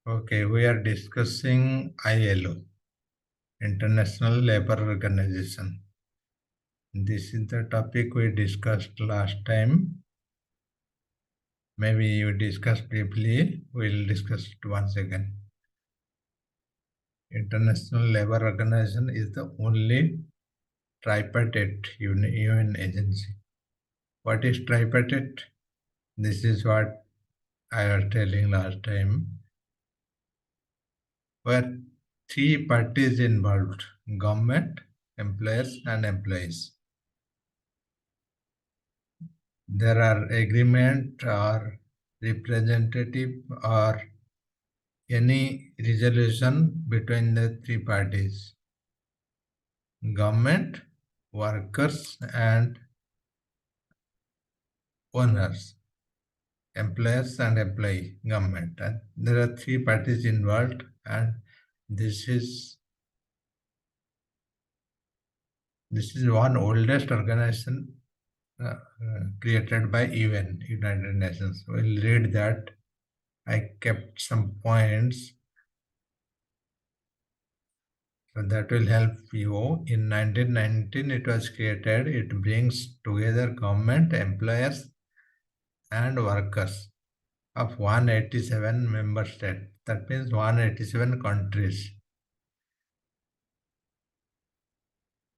Okay, we are discussing ILO, International Labour Organization. This is the topic we discussed last time. Maybe we discussed briefly. We'll discuss it once again. International Labour Organization is the only tripartite UN agency. What is tripartite? This is what I was telling last time. Where three parties involved: government, employers, and employees. There are agreement or representative or any resolution between the three parties: government, workers, and owners, employers and employee, government. And there are three parties involved, and this is one oldest organization created by UN, United Nations. We'll read that. I kept some points, so that will help you. In 1919, it was created. It brings together government, employers, and workers of 187 member states. That means 187 countries.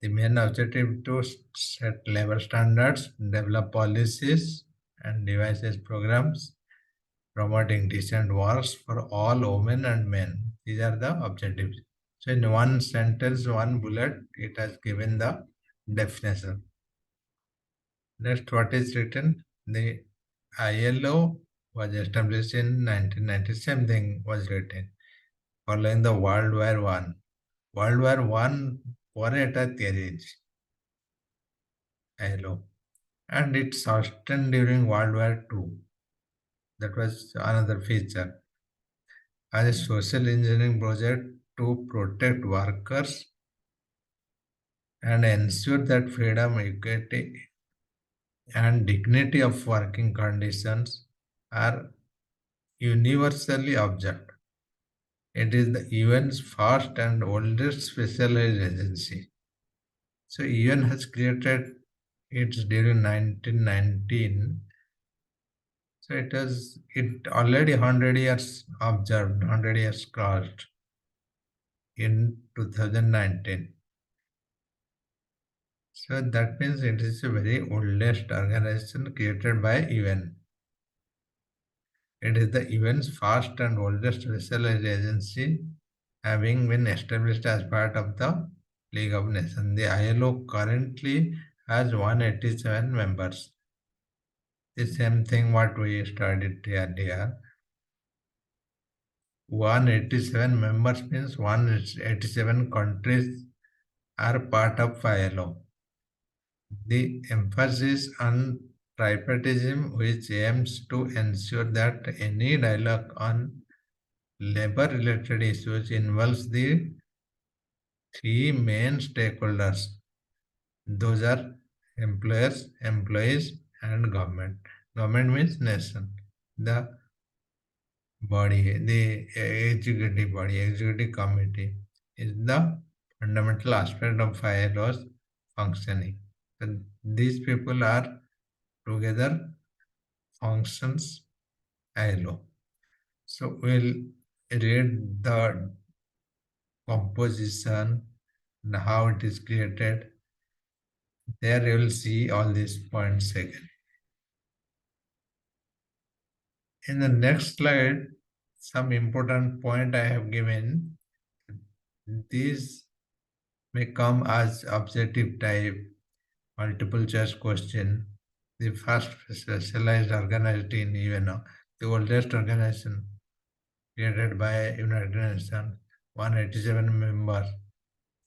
The main objective to set labor standards, develop policies, and devise programs promoting decent works for all women and men. These are the objectives. So in one sentence, one bullet, it has given the definition. Next, what is written? The ILO was established in 1990. Same thing was written following the World War One. World War One ପରେ এটা ତିଆରି ହେଇଛି ILO, and it sustained during World War Two. That was another feature. As a social engineering project to protect workers and ensure that freedom, equity, and dignity of working conditions are universally observed. It is the UN's first and oldest specialized agency. So UN has created it during 1919. So it already 100 years observed, 100 years crossed in 2019. So that means it is a very oldest organization created by UN. It is the UN's first and oldest specialized agency, having been established as part of the League of Nations. The ILO currently has 187 members. The same thing what we studied earlier. 187 members means 187 countries are part of ILO. The emphasis on tripartism, which aims to ensure that any dialogue on labor-related issues involves the three main stakeholders. Those are employers, employees, and government. Government means nation. The body, the executive body, executive committee is the fundamental aspect of ILO's functioning. And these people are together functions ILO. So we'll read the composition and how it is created. There you will see all these points again. In the next slide, some important point I have given. These may come as objective type, multiple choice question. The first specialized organized in UN, the oldest organization created by United Nations, 187 members.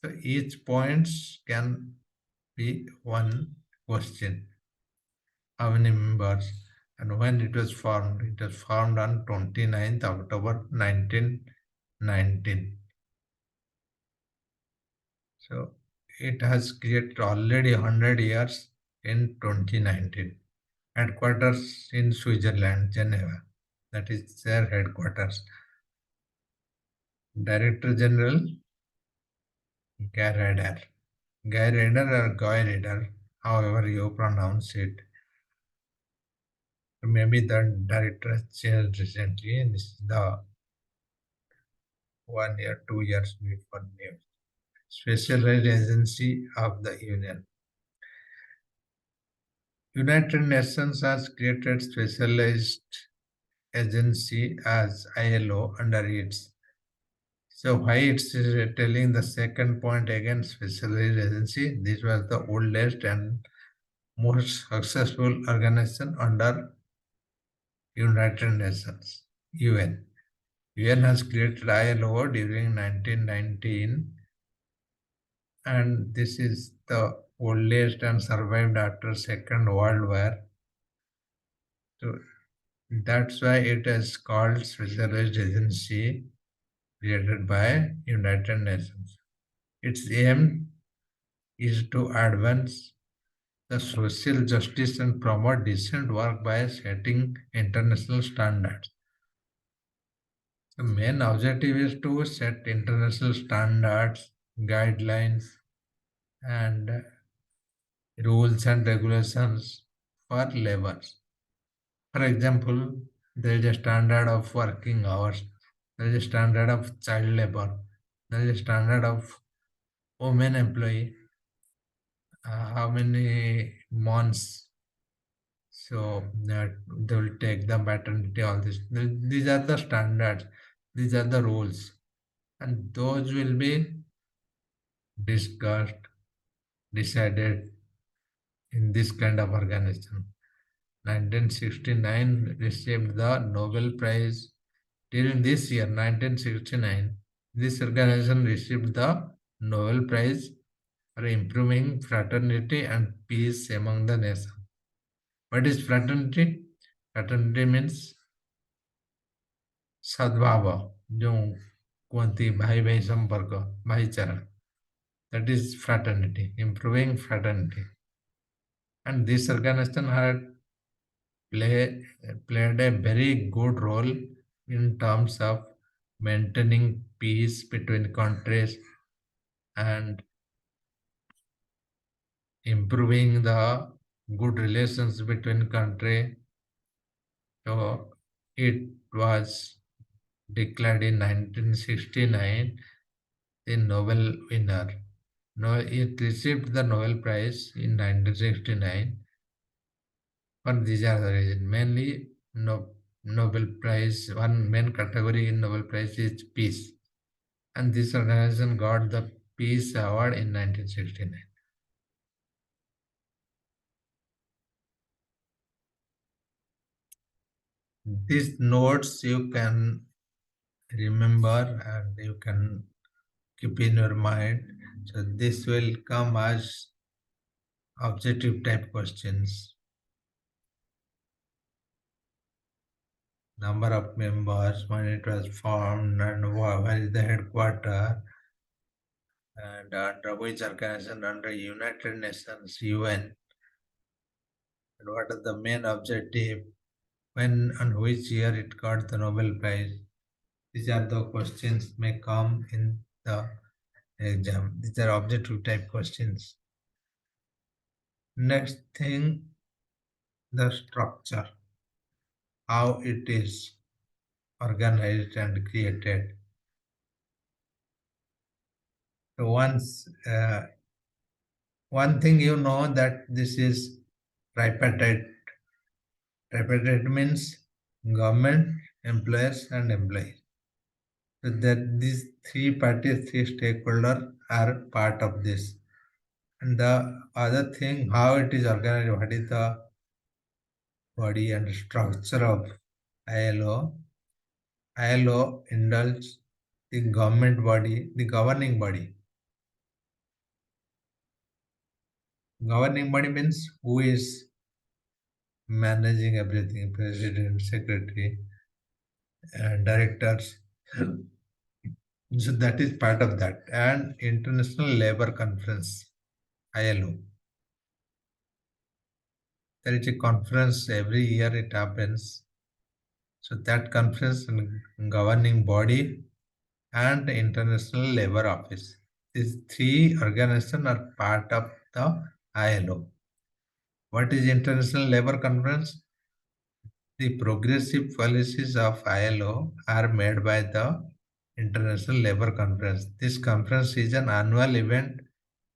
So each points can be one question. How many members and when it was formed? It was formed on 29th October 1919. So it has created already 100 years in 2019. Headquarters in Switzerland, Geneva. That is their headquarters. Director General Guy Ryder. Guy Ryder or Guy Ryder, however you pronounce it. Maybe the director has changed recently, and this is the 1 year, 2 years before new. Specialized Agency of the Union. United Nations has created specialized agency as ILO under its. So why it's telling the second point again, specialized agency? This was the oldest and most successful organization under United Nations, UN. UN has created ILO during 1919, and this is the oldest and survived after Second World War. So that's why it is called specialized agency created by United Nations. Its aim is to advance the social justice and promote decent work by setting international standards. The main objective is to set international standards, guidelines, and rules and regulations for labor. For example, there is a standard of working hours, there is a standard of child labor, there is a standard of women employee, how many months so that they will take the maternity, all this. These are the standards, these are the rules, and those will be discussed, decided in this kind of organization. 1969 received the Nobel Prize. During this year, 1969, this organization received the Nobel Prize for improving fraternity and peace among the nations. What is fraternity? Fraternity means सद्भाव जो कुहती भाई भाई संपर्क भाईचारा, that is fraternity, improving fraternity. And this organization had played a very good role in terms of maintaining peace between countries and improving the good relations between country. So it was declared in 1969 the Nobel winner. No, it received the Nobel Prize in 1969. But these are the reasons. Mainly, Nobel Prize, one main category in Nobel Prize is peace. And this organization got the Peace Award in 1969. These notes you can remember and you can keep in your mind. So this will come as objective type questions. Number of members, when it was formed, and where is the headquarter, and under which organization under United Nations, UN, and what is the main objective, when and which year it got the Nobel Prize. These are the questions may come in the exam. These are objective type questions. Next thing, the structure, how it is organized and created. So once one thing you know that this is tripartite. Tripartite means government, employers, and employees. So that these three parties, three stakeholders are part of this. And the other thing, how it is organized, what is the body and structure of ILO. ILO indulges the government body, the governing body. Governing body means who is managing everything, president, secretary, and directors. So that is part of that. And International Labour Conference, ILO. There is a conference every year it happens. So that conference and governing body and International Labour Office. These three organizations are part of the ILO. What is International Labour Conference? The progressive policies of ILO are made by the International Labour Conference. This conference is an annual event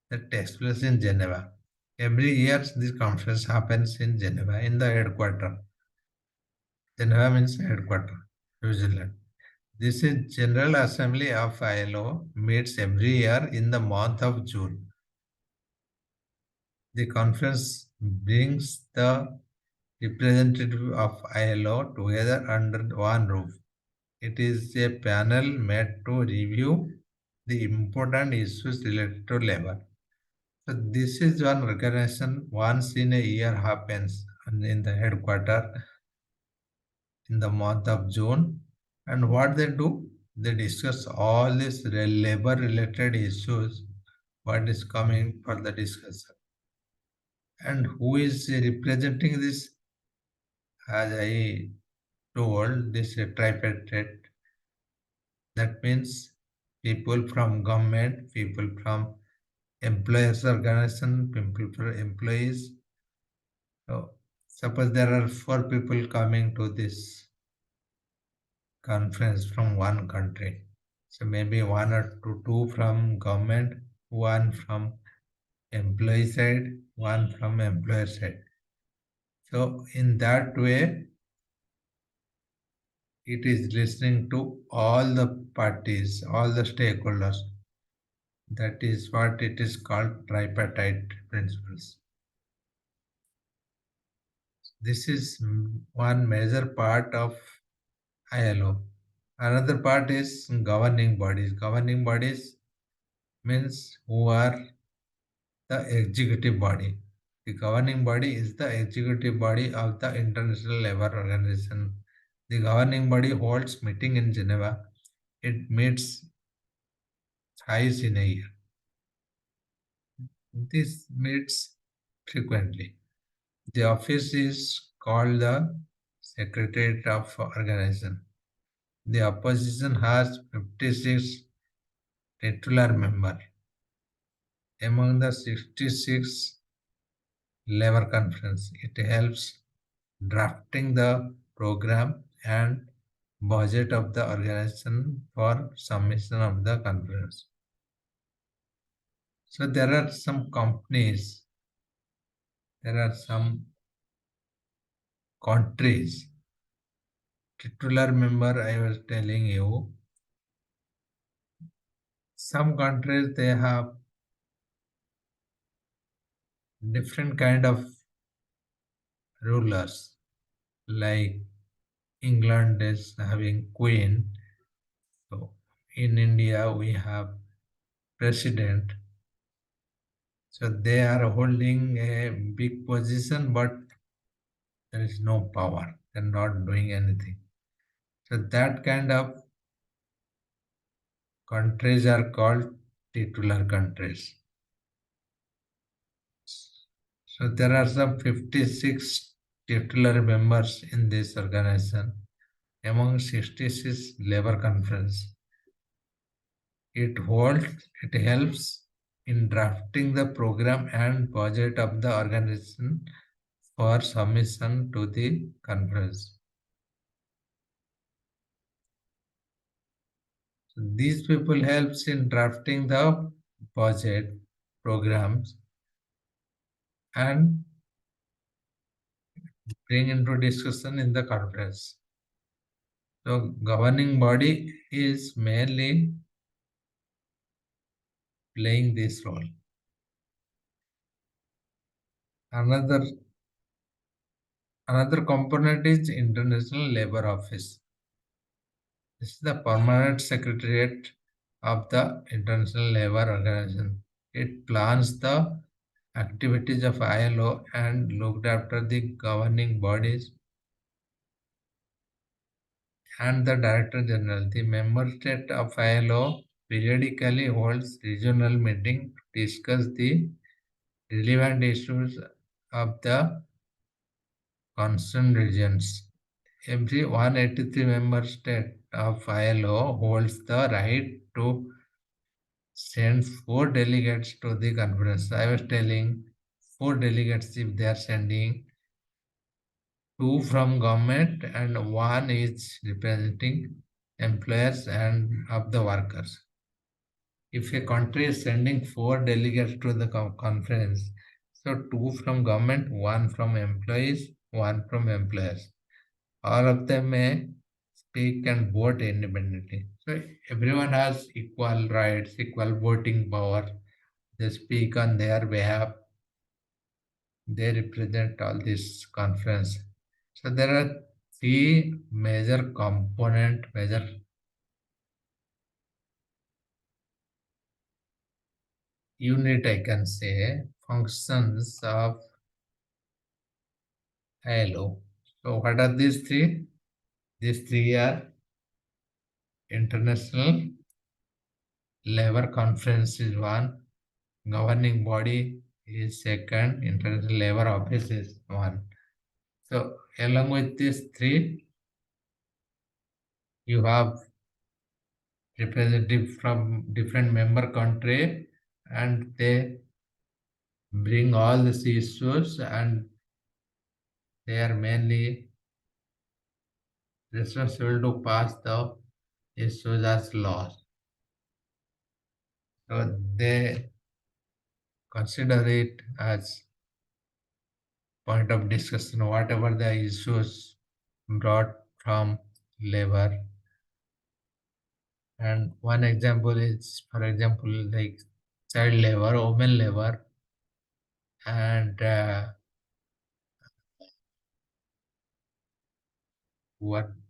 that takes place in Geneva. Every year, this conference happens in Geneva, in the headquarters. Geneva means headquarters, New Zealand. This is General Assembly of ILO meets every year in the month of June. The conference brings the representative of ILO together under one roof. It is a panel made to review the important issues related to labor. So this is one organization once in a year happens in the headquarters in the month of June. And what they do? They discuss all these labor related issues, what is coming for the discussion. And who is representing this? As I told, this tripartite. That means people from government, people from employers organization, people for employees. So suppose there are four people coming to this conference from one country. So maybe one or two from government, one from employee side, one from employer side. So in that way, it is listening to all the parties, all the stakeholders. That is what it is called tripartite principles. This is one major part of ILO. Another part is governing bodies. Governing bodies means who are the executive body. The governing body is the executive body of the International Labour Organization. The governing body holds meeting in Geneva. It meets thrice in a year. This meets frequently. The office is called the Secretariat of Organization. The opposition has 56 titular members. Among the 66 labor conference, it helps drafting the program and budget of the organization for submission of the conference. So there are some companies, there are some countries. Titular member, I was telling you, some countries they have different kind of rulers. Like England is having queen. So in India we have president. So they are holding a big position, but there is no power. They're not doing anything. So that kind of countries are called titular countries. So there are some 56 titular members in this organization among 66 labor conference. It helps in drafting the program and budget of the organization for submission to the conference. So these people helps in drafting the budget programs and bring into discussion in the conference. So governing body is mainly playing this role. Another Another component is International Labour Office. This is the permanent secretariat of the International Labour Organization. It plans the activities of ILO and looked after the governing bodies and the Director General. The member state of ILO periodically holds regional meetings to discuss the relevant issues of the concerned regions. Every 183 member state of ILO holds the right to send four delegates to the conference. I was telling four delegates if they are sending two from government and one is representing employers and of the workers. If a country is sending four delegates to the conference, so two from government, one from employees, one from employers. All of them may speak and vote independently. So everyone has equal rights, equal voting power. They speak on their behalf. They represent all this conference. So there are three major unit I can say, functions of ILO. So what are these three? These three are International Labor Conference is one, governing body is second, International Labor Office is one. So along with these three, you have representative from different member country and they bring all these issues and they are mainly responsible to pass the issues as laws. So they consider it as point of discussion, whatever the issues brought from labor. And one example is, for example, like child labor, women labor, and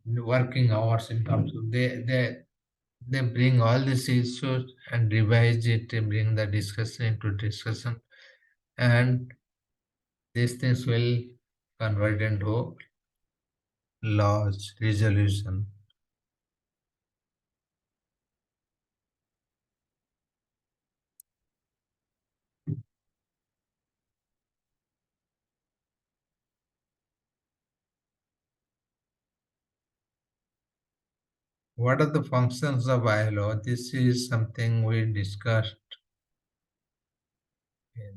working hours in terms of they bring all these issues and revise it and bring the discussion into discussion, and these things will convert into laws, resolution. What are the functions of ILO? This is something we discussed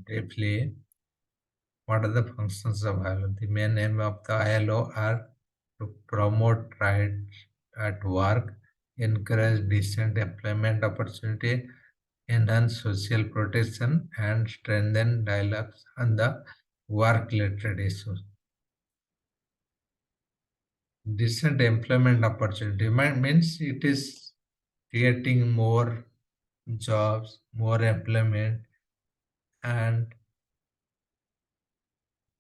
briefly. What are the functions of ILO? The main aim of the ILO are to promote rights at work, encourage decent employment opportunity, enhance social protection, and strengthen dialogues on the work-related issues. Decent employment opportunity means it is creating more jobs, more employment, and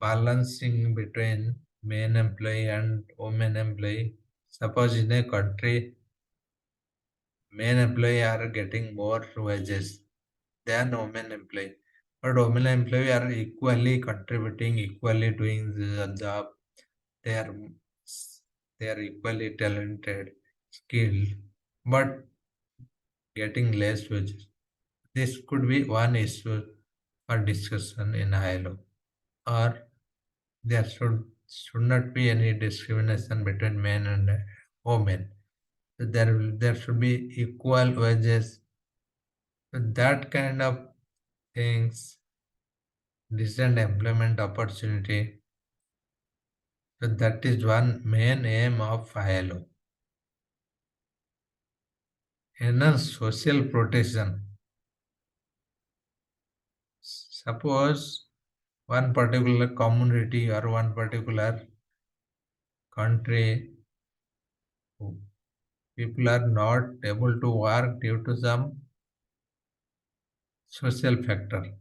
balancing between male employee and women employee. Suppose in a country, men employee are getting more wages than women employee, but women employee are equally contributing, equally doing the job. They are they are equally talented, skilled, but getting less wages. This could be one issue for discussion in ILO, or there should not be any discrimination between men and women. So there should be equal wages. So that kind of things, decent employment opportunity. So that is one main aim of ILO. Enhance social protection. Suppose one particular community or one particular country, people are not able to work due to some social factor.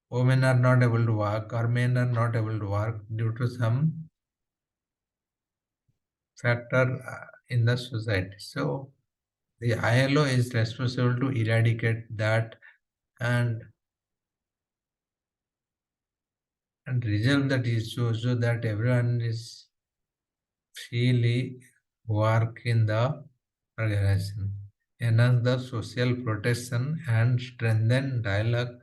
Women are not able to work or men are not able to work due to some factor in the society. So the ILO is responsible to eradicate that and resolve that issue so that everyone is freely work in the organization. Enhance the social protection and strengthen dialogue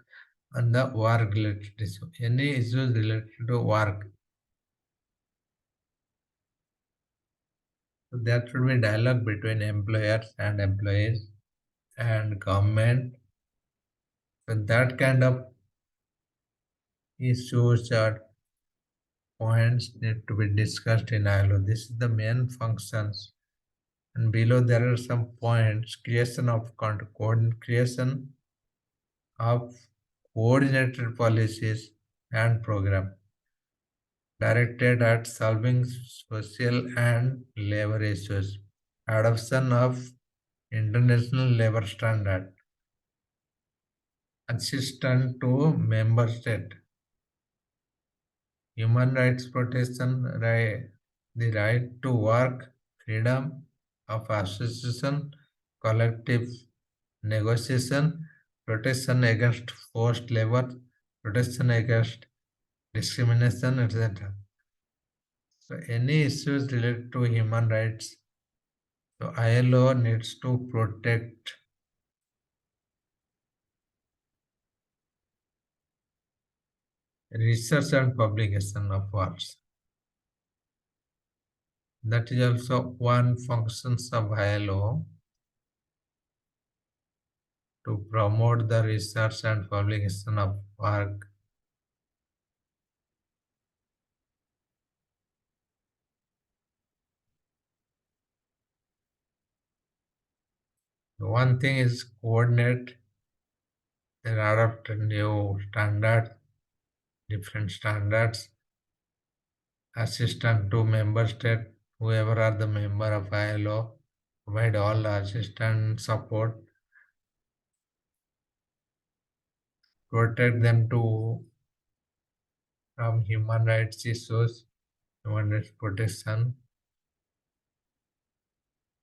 on the work related issue. Any issues related to work. So there should be dialogue between employers and employees and government. So that kind of issues or points need to be discussed in ILO. This is the main functions. And below there are some points: creation of coordinated policies and program directed at solving social and labor issues, adoption of international labor standard, assistance to member state, human rights protection, the right to work, freedom of association, collective negotiation, protection against forced labor, protection against discrimination, etc. So any issues related to human rights, so ILO needs to protect research and publication of works. That is also one functions of ILO to promote the research and publication of work. One thing is coordinate and adopt new standards, different standards, assistant to member state, whoever are the member of ILO, provide all the assistance support, protect them to from human rights issues, human rights protection.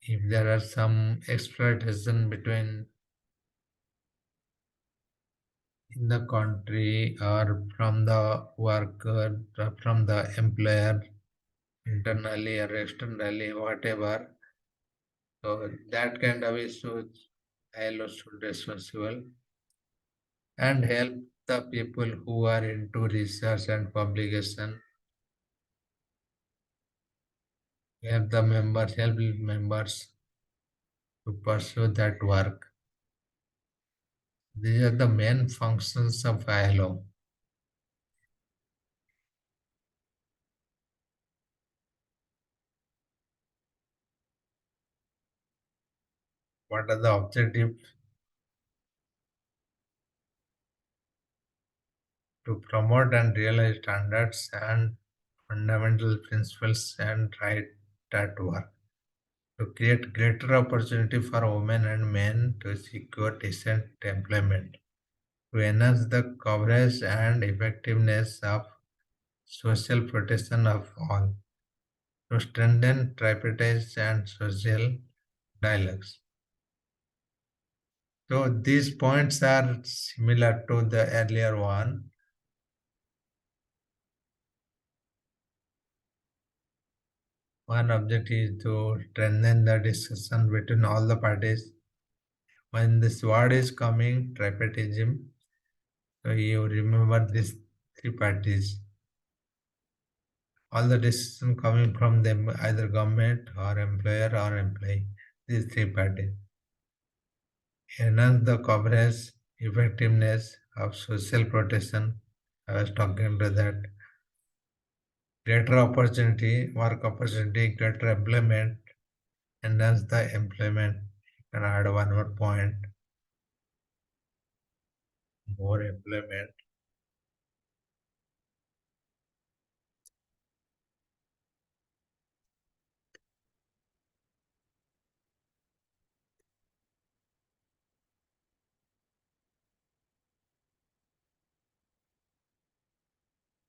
If there are some exploitation between in the country or from the worker or from the employer internally or externally, whatever. So that kind of issues ILO should responsible and help the people who are into research and publication, help members to pursue that work. These are the main functions of ILO. What are the objectives? To promote and realize standards and fundamental principles and right at work. To create greater opportunity for women and men to secure decent employment. To enhance the coverage and effectiveness of social protection of all. To strengthen tripartite and social dialogues. So these points are similar to the earlier one. One objective is to strengthen the discussion between all the parties. When this word is coming, tripartism, so you remember these three parties. All the decision coming from them, either government or employer or employee, these three parties. Enhance the coverage, effectiveness of social protection. I was talking to that. Greater opportunity, work opportunity, greater employment, enhance the employment. You can add one more point, more employment.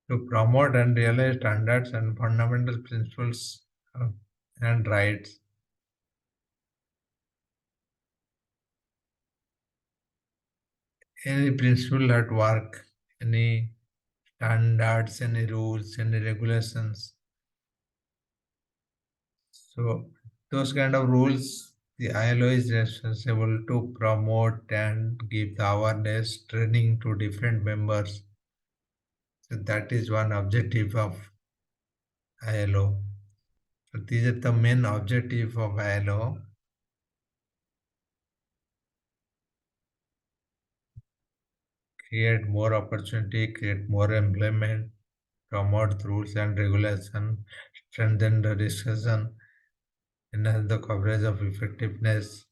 To promote and realize standards and fundamental principles and rights. Any principle at work, any standards, any rules, any regulations. So those kind of rules, the ILO is responsible to promote and give the awareness training to different members. So that is one objective of ILO. So these are the main objective of ILO. Create more opportunity, create more employment, promote rules and regulation, strengthen the discussion, enhance the coverage of effectiveness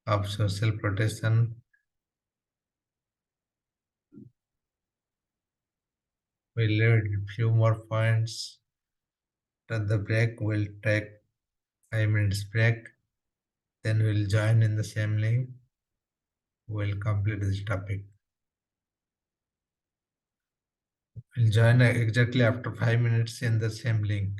of social protection. We'll read few more points. After the break, we'll take 5 minutes break. Then we'll join in the same link. We'll complete this topic. We'll join exactly after 5 minutes in the same link.